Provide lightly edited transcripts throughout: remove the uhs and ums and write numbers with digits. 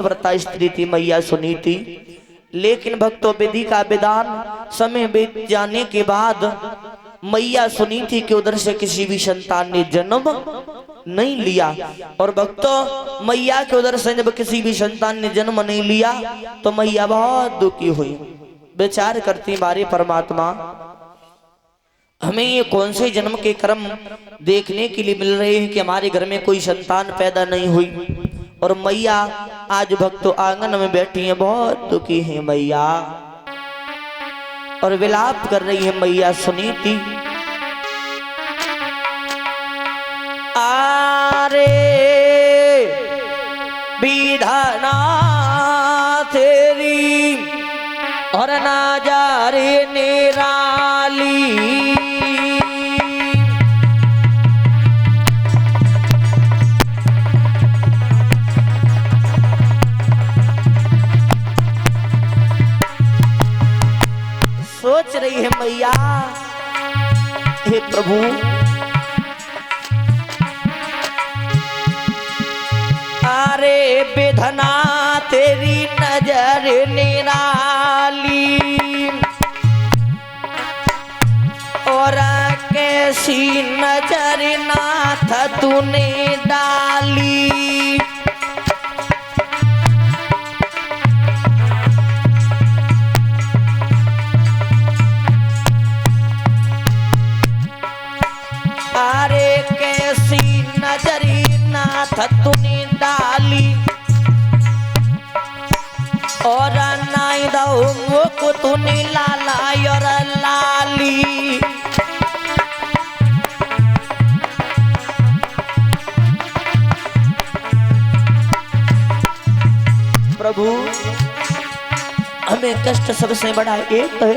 व्रता स्त्री थी मैया सुनी थी। लेकिन भक्तों विधि का विधान समय बीत जाने के बाद मैया सुनी थी कि उधर से किसी भी संतान ने जन्म नहीं लिया। और भक्तों मैया के उधर से जब किसी भी संतान ने जन्म नहीं लिया तो मैया बहुत दुखी हुई। विचार करती मारे परमात्मा हमें ये कौन से जन्म के कर्म देखने के लिए मिल रहे हैं कि हमारे घर में कोई संतान पैदा नहीं हुई। और मैया आज भक्तों आंगन में बैठी हैं, बहुत दुखी है मैया और विलाप कर रही है मैया सुनी थी। आरे विधाना तेरी और ना जा रे निराली। सोच रही है मैया हे प्रभु अरे विधना तेरी नजर निराली और कैसी नजर नाथ तूने डाली। अरे कैसी नजरी नाथ तूने डाली और नाई दो मुख तूने लाला और लाली। प्रभु हमें कष्ट सबसे बड़ा एक है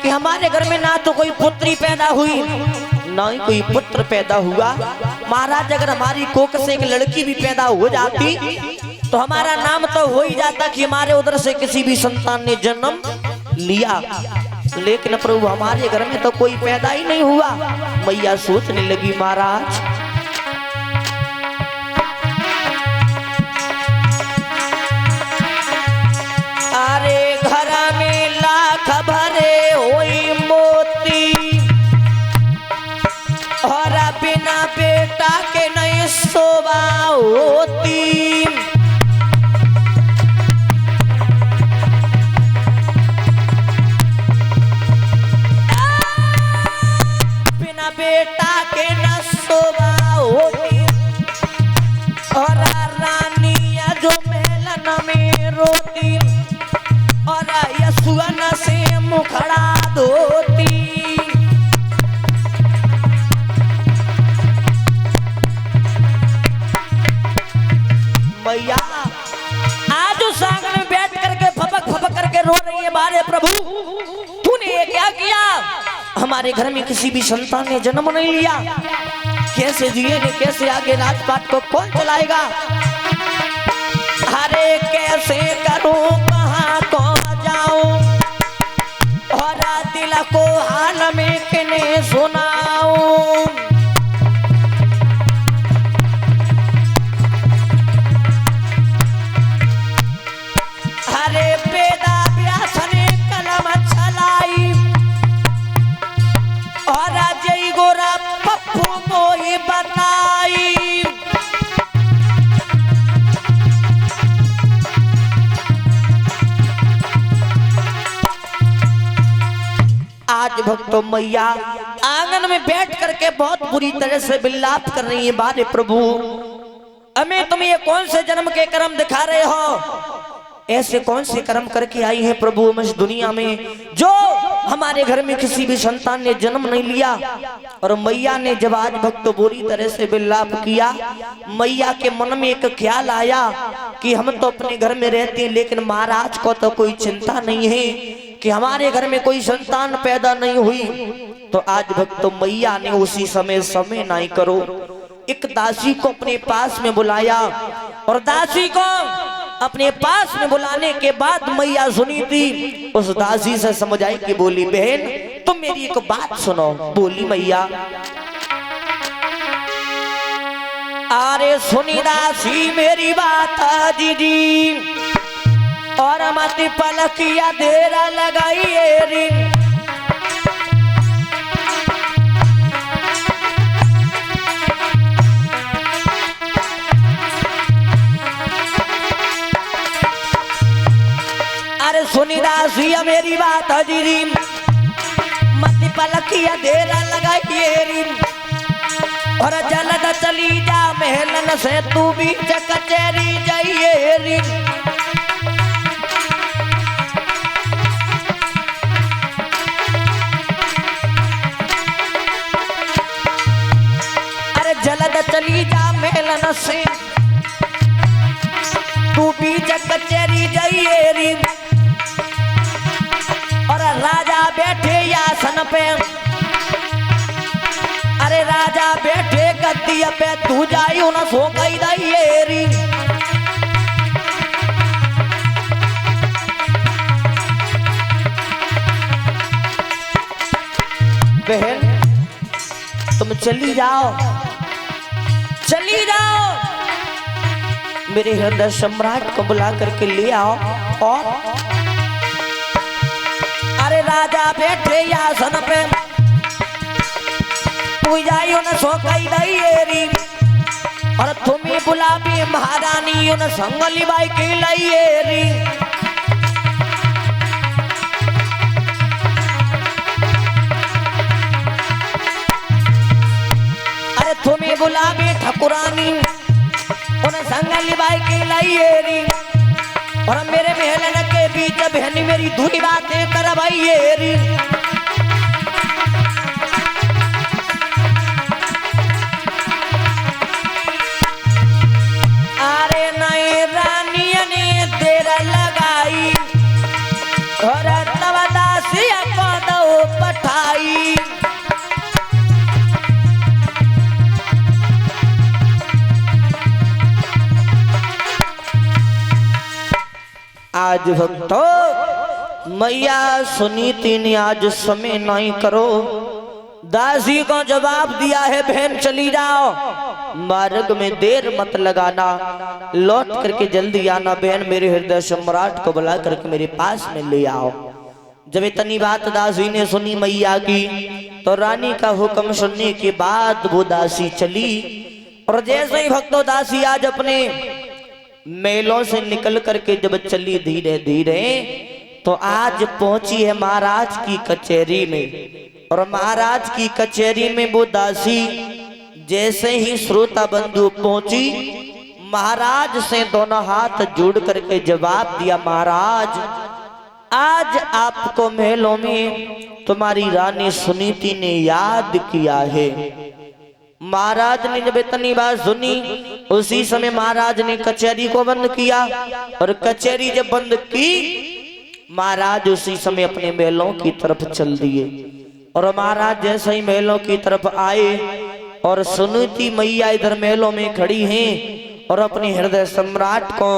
कि हमारे घर में ना तो कोई पुत्री पैदा हुई ना ही कोई पुत्र पैदा हुआ। महाराज अगर हमारी कोख से एक लड़की भी पैदा हो जाती तो हमारा नाम तो हो ही जाता कि हमारे उधर से किसी भी संतान ने जन्म लिया। लेकिन प्रभु हमारे घर में तो कोई पैदा ही नहीं हुआ। मैया सोचने लगी महाराज अरे घर में लाख भरे हुई मोती और बिना बेटा के नहीं शोभा होती। बिना बेटा के न शोभा होती और रानिया जो मेलन में रोती और यशुअन से मुखड़ा धोती। मैया आज उस आंगन में बैठ करके फपक फपक करके रो रही है बारे प्रभु तूने ये क्या किया। हमारे घर में किसी भी संतान ने जन्म नहीं लिया, कैसे जिएंगे, कैसे आगे राजपाट को कौन चलाएगा। अरे कैसे करूं कहां को जाऊं और दिल को हाल में किने सुनाऊं। अरे बेदा व्यास ने कलम चलाई और जय गोरा पप्पू मोही बताई। आज भक्तों मैया आंगन में बैठ करके बहुत बुरी तरह से विलाप कर रही है बारे प्रभु हमें तुम ये कौन से जन्म के कर्म दिखा रहे हो। ऐसे कौन से कर्म करके आई है प्रभु हम इस दुनिया में जो हमारे घर में किसी भी संतान ने जन्म नहीं लिया। और मैया ने जब आज भक्त बुरी तरह से विलाप किया मैया के मन में एक ख्याल आया कि हम तो अपने घर में रहते हैं लेकिन महाराज को तो कोई चिंता नहीं है कि हमारे घर में कोई संतान पैदा नहीं हुई। तो आज भक्तों मैया ने उसी समय नहीं करो एक दासी को अपने पास में बुलाया और दासी को अपने पास में बुलाने के बाद मैया सुनी थी उस दासी से समझ आई कि बोली बहन तुम मेरी एक बात सुनो। बोली मैया अरे सुनी दासी मेरी बात दीदी, और मत पलकिया देर लगाइए रिंग। अरे सुनी दासिया मेरी बात दीदी, मत पलकिया देर लगाइए रिंग। और जल्द चली जा महलन से तू भी कचहरी जाइए रिंग। अरे जल्द चली जा महलन से तू भी कचहरी जाइए रिंग। और राजा बैठे आसन पे, अरे राजा बैठे गद्दी पे तू जाई उन सो गई दाइएरी। बहन तुम चली जाओ, चली जाओ, मेरे हृदय सम्राट को बुला करके ले आओ। और अरे राजा बैठे आसन पे तू जाई उन सो कई दाइएरी। और तुम्हें बुलाबी महारानी उन संगली बाई की लाइएरी। अरे तुम्हें बुलाबी ठकुरानी उन संगली बाई की लाइएरी। और मेरे महलन के बीच बहनी मेरी दूरी बातें करवाइएरी। अरे नई रानी ने देर लगाई, और तब दासिया को दो पठाई। आज भक्तों मैया सुनीति ने आज समय नहीं करो, दासी को जवाब दिया है बहन चली जाओ, मार्ग में देर मत लगाना, लौट करके जल्दी आना। बहन मेरे हृदय सम्राट को बुला करके मेरे पास में ले आओ। जब इतनी बात दासी ने सुनी मैया की, तो रानी का हुक्म सुनने के बाद वो दासी चली। और जैसे ही भक्तों दासी आज अपने मेलों से निकल करके जब चली धीरे धीरे, तो आज पहुंची है महाराज की कचहरी में। और महाराज की कचहरी में वो दासी जैसे ही श्रोता बंधु पहुंची, महाराज से दोनों हाथ जोड़ करके जवाब दिया, महाराज आज आपको महलों में तुम्हारी रानी सुनीति ने याद किया है। महाराज ने जब इतनी बात सुनी, उसी समय महाराज ने कचहरी को बंद किया। और कचहरी जब बंद की, महाराज उसी समय अपने महलों की तरफ चल दिए। और महाराज जैसे ही महलों की तरफ आए, और सुनीति मैया इधर महलों में खड़ी हैं, और अपने हृदय सम्राट को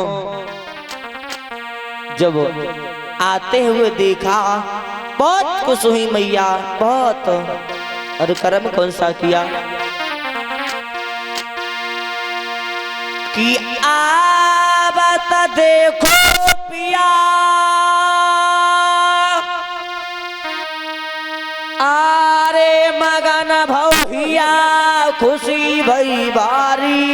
जब आते हुए देखा, बहुत खुश हुई मैया, बहुत। और कर्म कौन सा किया कि आवत देखो पिया, आरे मगन भौहिया खुशी भई बारी।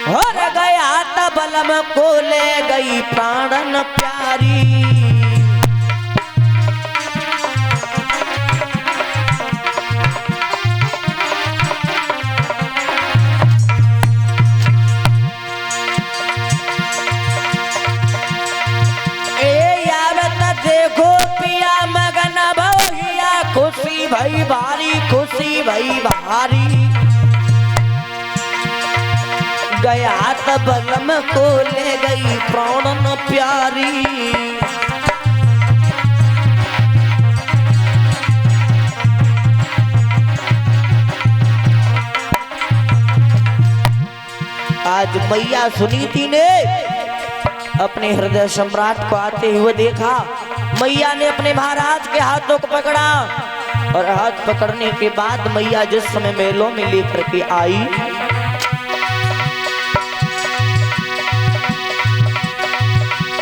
हर गया त बलम को ले गई प्राणन प्यारी। खुशी भई भारी, खुशी भई भारी, गया त बलम को ले गई प्राणन प्यारी। आज मैया सुनीति ने अपने हृदय सम्राट को आते हुए देखा। मैया ने अपने महाराज के हाथों को पकड़ा, और हाथ पकड़ने के बाद मैया जिस समय मेलों में लेकर के आई,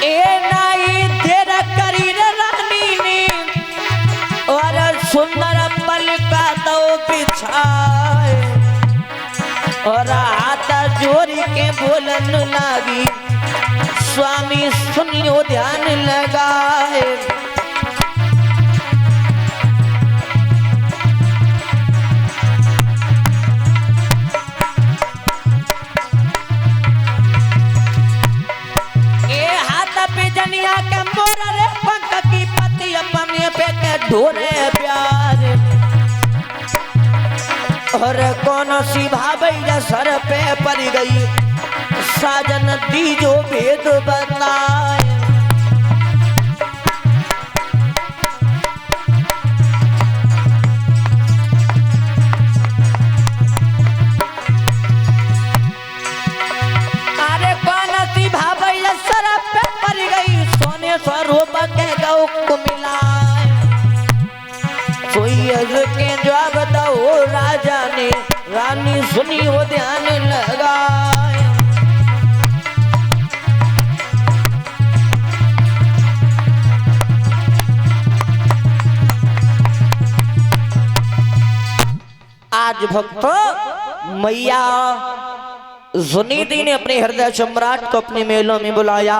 ए नाई तेरा करी रानी ने और सुंदर पल का दो बिछाए और हाथ जोड़ी के बोलन लगी, स्वामी सुनियो ध्यान लगाए। ए हाथ पे जनिया के मोर रे पंख की पति अपने पे के ढोरे प्यार और कौन सी भाभैया सर पे पड़ गई, साजन दी जो भेद बताए। अरे कौन सी भाभैया सर पे पड़ गई, सोने स्वरूप के गौ को मिलाए। सोई के जवाब दो राजा ने, रानी सुनी हो ध्यान लगाए। आज भक्तों मैया सुनीति ने अपने हृदय सम्राट को अपने मेलों में बुलाया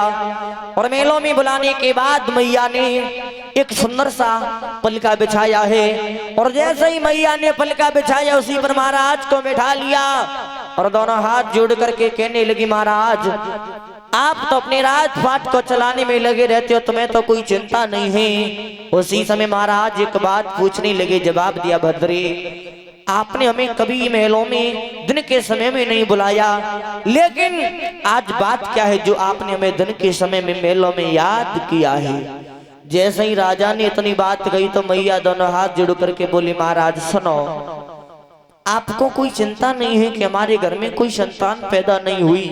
और मेलों में बुलाने के बाद मैया ने एक सुंदर सा पलका बिछाया है और जैसे ही मैया ने पलका बिछाया उसी पर महाराज को बैठा लिया और दोनों हाथ जोड़ करके कहने लगी, महाराज आप तो अपने राजपाट को चलाने में लगे रहते हो, तुम्हें तो कोई चिंता नहीं है। उसी समय महाराज एक बात पूछने लगे, जवाब दिया, भद्रे आपने हमें कभी महलों में दिन के समय में नहीं बुलाया, लेकिन आज बात क्या है जो आपने हमें दिन के समय में महलों में याद किया है। जैसे ही राजा ने इतनी बात कही तो मैया दोनों हाथ जोड़ करके बोली, महाराज सुनो, आपको कोई चिंता नहीं है कि हमारे घर में कोई संतान पैदा नहीं हुई,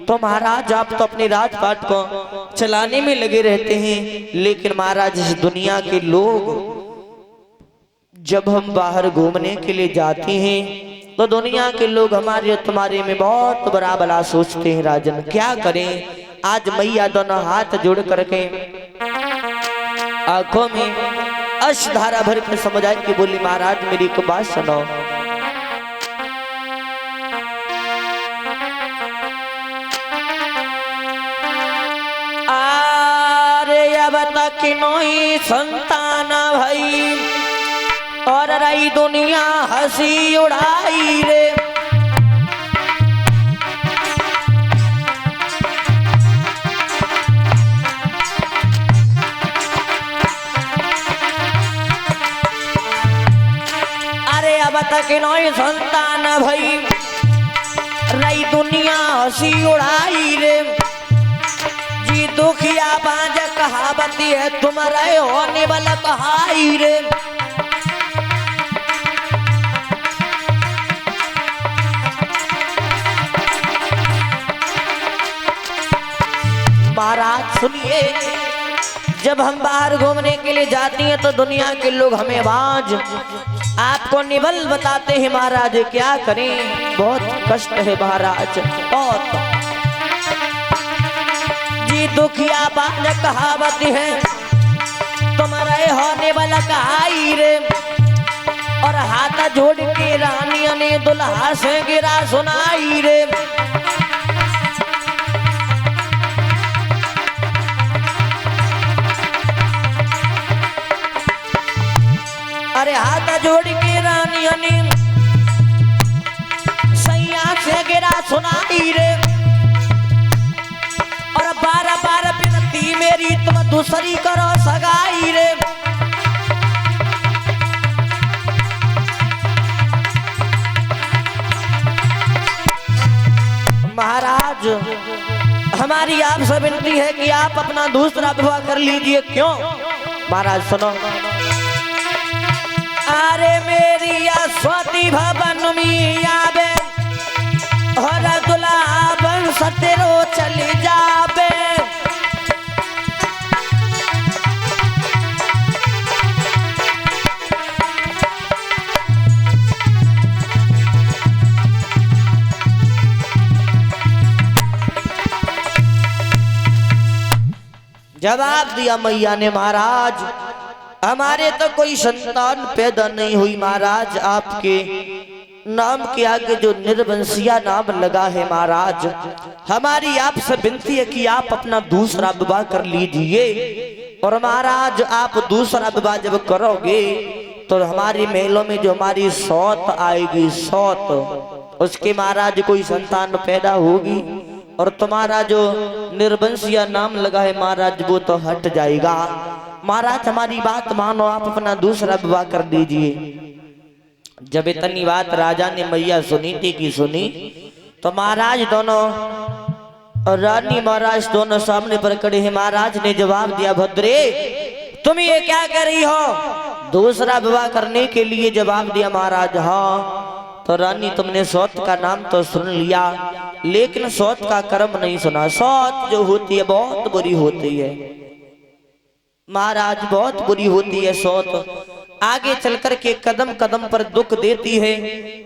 तो महाराज आप तो अपने राजपाट को चलाने में लगे रहते हैं, लेकिन महाराज इस दुनिया के लोग जब हम बाहर घूमने के लिए जाते हैं तो दुनिया के लोग हमारे तुम्हारे में बहुत बड़ा भला सोचते हैं। राजन क्या करें। आज मैया दोनों हाथ जोड़ करके आंखों में अश्रुधारा भर के समझ आई कि बोली, महाराज मेरी को बात सुनो। अरे अब तक नोई संतान भाई और रही दुनिया हंसी उड़ाई रे, अरे अब तक नई संतान भई रही दुनिया हंसी उड़ाई रे, जी दुखिया बांझ कहावती है तुम्हारे होने वाला कहाई रे। महाराज सुनिए, जब हम बाहर घूमने के लिए जाती हैं तो दुनिया के लोग हमें बाज आपको निबल बताते हैं। महाराज क्या करें, बहुत कष्ट है महाराज, बहुत जी दुखिया बाज कहावत है तुम्हारे होने वाला कहाई रे, और हाथ जोड़ के रानियों ने दुल्हा से गिरा सुनाई रे। अरे हाथ जोड़ के रानियों ने सैया से गिरा सुनाई रे, और बार बार विनती मेरी तुम दूसरी करो सगाई रे। महाराज हमारी आपसे विनती है कि आप अपना दूसरा विवाह कर लीजिए। क्यों महाराज सुनो, अरे मेरी स्वती भवन में आवे और दुल्हा बन सतेरो चली जावे, जवाब दिया मैया ने, महाराज हमारे तो कोई संतान पैदा नहीं हुई महाराज, आपके नाम के आगे जो निर्वंशिया नाम लगा है महाराज, हमारी आपसे विनती है कि आप अपना दूसरा विवाह कर लीजिए। और महाराज आप दूसरा विवाह जब करोगे तो हमारी महलों में जो हमारी सौत आएगी, सौत उसके महाराज कोई संतान पैदा होगी और तुम्हारा जो निर्वंशिया नाम लगा है महाराज वो तो हट जाएगा। महाराज हमारी बात मानो, आप अपना दूसरा विवाह कर दीजिए। जब इतनी बात राजा ने मैया सुनी थी कि सुनी, तो महाराज दोनों और रानी महाराज दोनों सामने पर खड़े हैं। महाराज ने जवाब दिया, भद्रे तुम ये क्या कर रही हो? दूसरा विवाह करने के लिए जवाब दिया महाराज। हाँ तो रानी तुमने सौत का नाम तो सुन लिया, लेकिन सौत का कर्म नहीं सुना। सौत जो होती है बहुत बुरी होती है महाराज, बहुत बुरी होती है सौत। आगे चल कर के कदम कदम पर दुख देती है,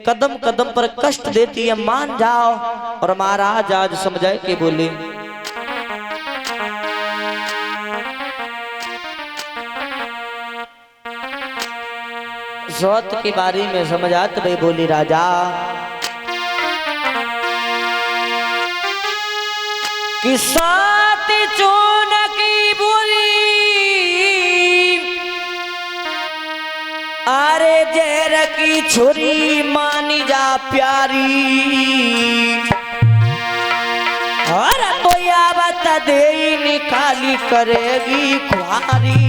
कदम कदम पर कष्ट देती है, मान जाओ। और महाराज आज समझाए के बोले, सौत के बारे में समझाते भाई बोली, राजा कि सात चून की बुरी, अरे जहर की छुरी मानी जा प्यारी, और तो या बता दे निकाली करेगी खुआरी।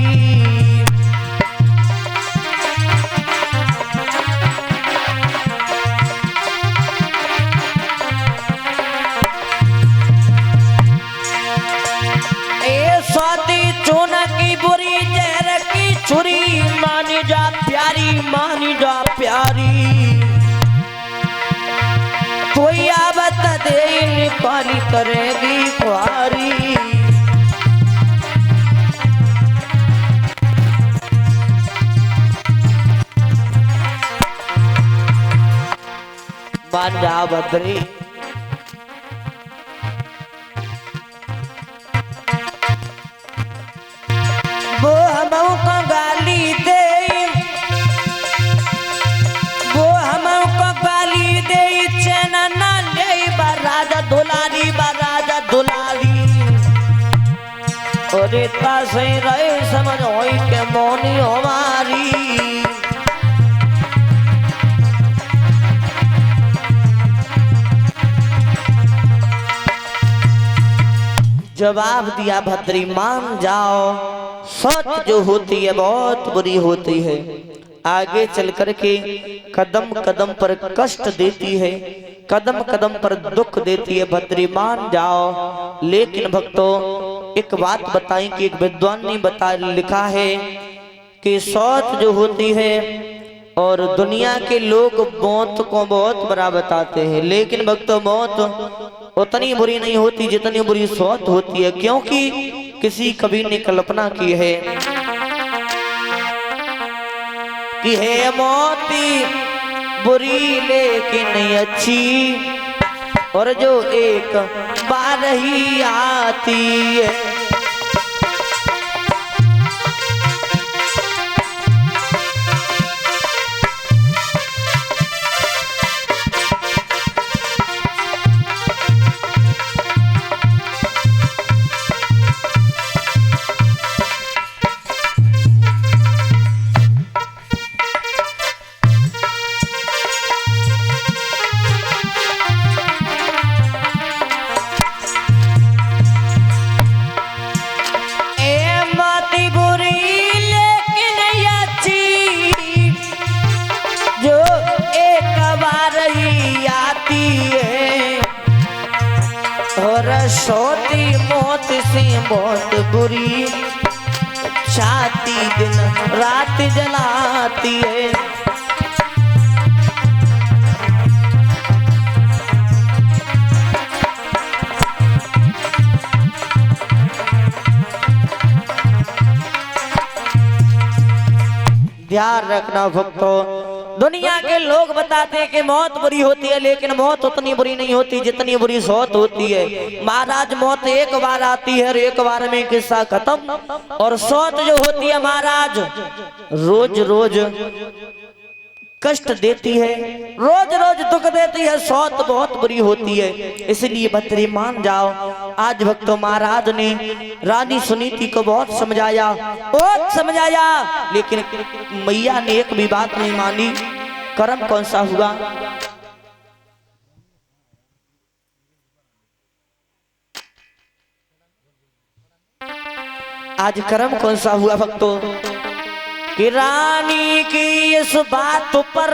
चूना की बुरी जहर की छुरी मानी जा प्यारी, मानी जा प्यारी, कोई आबत दे निकाली करेगी खुआरी। मान जा बद्री, वो हमको गाली दे, वो हमको गाली दे, चैन ना ले बराजा दुलारी, बराजा दुलारी। और इतना सही रहे समझ होई के मोनी हमारी। जवाब दिया, भद्री मान जाओ, सौत जो होती है बहुत बुरी होती है, आगे चल कर के कदम कदम पर कष्ट देती है, कदम कदम पर दुख देती है। भद्री मान जाओ। लेकिन भक्तों एक बात बताएं कि एक विद्वान ने बता लिखा है कि सौत जो होती है, और दुनिया के लोग मौत को बहुत बुरा बताते हैं, लेकिन भक्तों मौत उतनी बुरी नहीं होती जितनी बुरी सौत होती है। क्योंकि किसी कवि ने कल्पना की है कि है मौती बुरी लेकिन अच्छी, और जो एक बार ही आती है। सोती मौत से बहुत बुरी, छाती दिन रात जलाती है। ध्यान रखना भक्तों, दुनिया के लोग बताते हैं कि मौत बुरी होती है, लेकिन मौत उतनी बुरी नहीं होती जितनी बुरी सौत होती है। महाराज मौत एक बार आती है और एक बार में किस्सा खत्म, और सौत जो होती है महाराज रोज रोज कष्ट देती है, रोज रोज दुख देती है, सौत बहुत बुरी होती है। इसलिए भद्री मान जाओ। आज भक्तों महाराज ने रानी सुनीति को बहुत समझाया, लेकिन मैया ने एक भी बात नहीं मानी। कर्म कौन सा हुआ? आज कर्म कौन सा हुआ भक्तों कि रानी की इस बात पर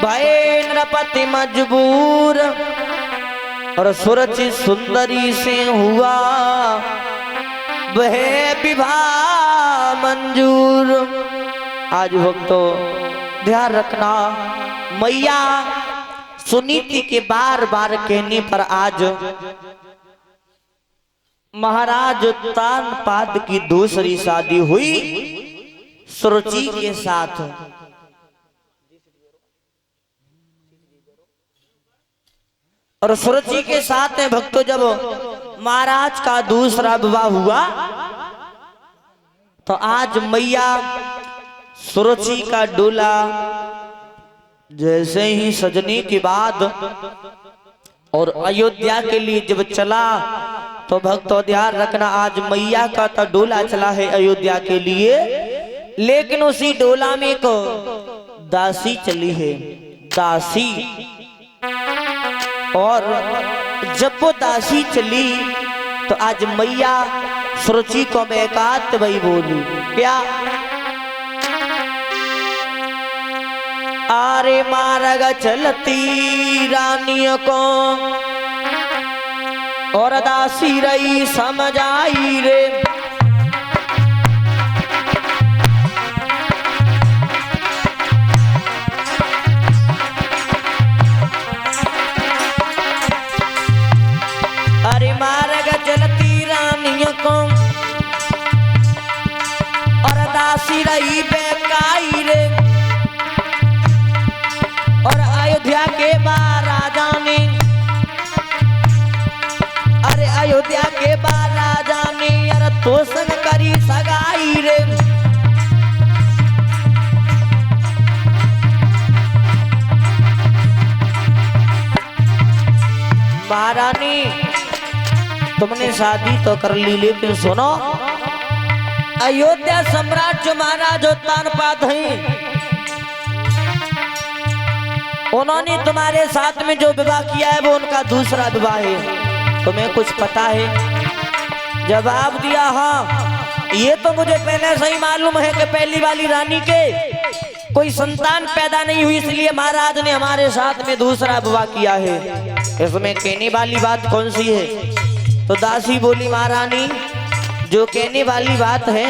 भय नृपति मजबूर, और सुरचि सुंदरी से हुआ वह विवाह मंजूर। आज भक्तों ध्यान रखना, मैया सुनीति के बार बार कहने पर आज महाराज तानपाद की दूसरी शादी हुई सुरुचि के साथ। और सुरुचि के साथ है भक्तों जब महाराज का दूसरा विवाह हुआ तो आज मैया सुरुचि का डोला जैसे ही सजने के बाद और अयोध्या के लिए जब चला तो भक्तों ध्यान रखना, आज मैया का तो डोला चला है अयोध्या के लिए, लेकिन उसी डोला में एक दासी चली है, दासी। और जब वो दासी चली तो आज मैया सुरुचि को बेकात वही बोली, क्या? आरे मार्ग चलती रानियों को और दासी रही समझाई रे। अरे मार्ग चलती रानियों को और दासी रही बेकाई रे। और अयोध्या के महाराजा ने, अरे अयोध्या के महाराजा ने यार तो संग करी सगाई रे। महारानी तुमने शादी तो कर ली, लेकिन सुनो, अयोध्या सम्राट जो महाराज तानपाद हैं उन्होंने तुम्हारे साथ में जो विवाह किया है वो उनका दूसरा विवाह है। तुम्हें कुछ पता है? जवाब दिया हाँ। ये तो मुझे पहले से ही मालूम है कि पहली वाली रानी के कोई संतान पैदा नहीं हुई, इसलिए महाराज ने हमारे साथ में दूसरा विवाह किया है। इसमें कहने वाली बात कौन सी है? तो दासी बोली, महारानी जो कहने वाली बात है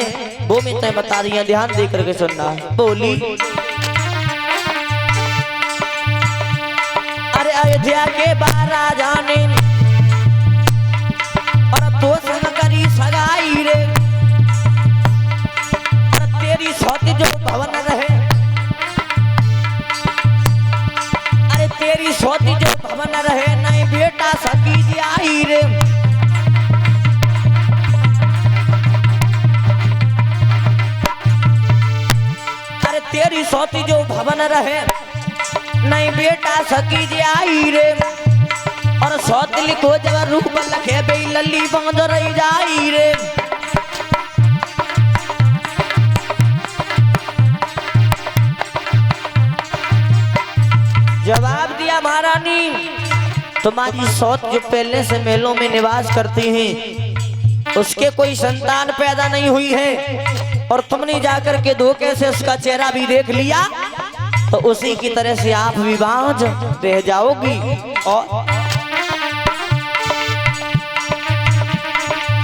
वो मैं तुम्हें बता रही हूं, ध्यान दे करके सुनना। बोली, अरे अयोध्या के महाराजा ने और तो संग करी सगाई रे। और तेरी सौती जो भवन रहे, अरे तेरी सौती जो भवन रहे नहीं बेटा सकी आई रे। अरे तेरी सौती जो भवन रहे नहीं बेटा सकी आई रे। और सौतली को जब रूप लखे बे लल्ली बांध रही जाई रे। जवाब दिया, महारानी तुम्हारी सौत जो पहले से महलों में निवास करती हैं उसके कोई संतान पैदा नहीं हुई है, और तुमने जाकर के धोखे से उसका चेहरा भी देख लिया तो उसी की तरह से आप भी बांझ रह जाओगी। और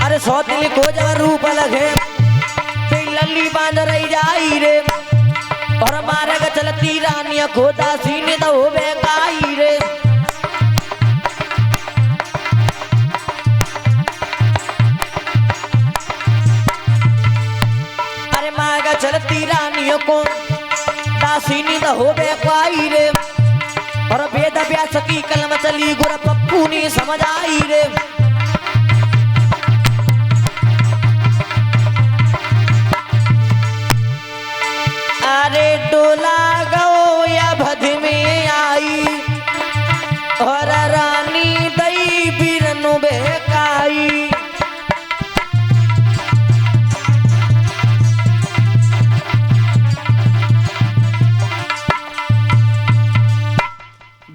अरे सौतली को जब रूप लगे लल्ली बांध रही जाई रे। और मार्ग चलती रानिया को दासी ने तो बेकाई रे। अरे मार्ग चलती रानियों को दासी नींद हो बे पाई रे और वेद व्यास की कलम चली गुर पप्पू ने समझ आई रे। अरे डोला गो या भद में आई और रानी दई बिरनु बेकाई।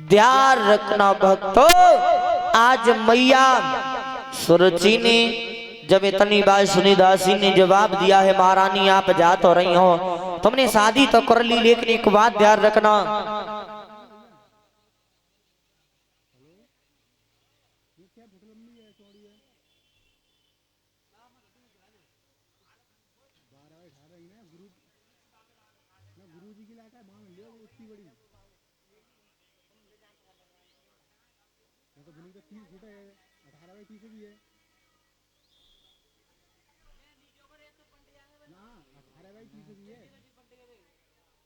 ध्यान रखना भक्तों, आज मैया सुरची ने जब इतनी बात सुनी दासी ने जवाब दिया है महारानी आप जा तो रही हो, तुमने शादी तो कर ली लेकिन एक बात ध्यान रखना,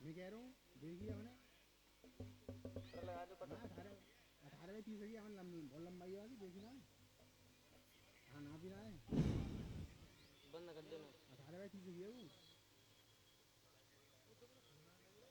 मैं कह रहा हूँ देखिए हमने 18 30 बहुत लंबाई वाली देखी ना खाना भी रहा है बंद कर देना 18 30 है वो।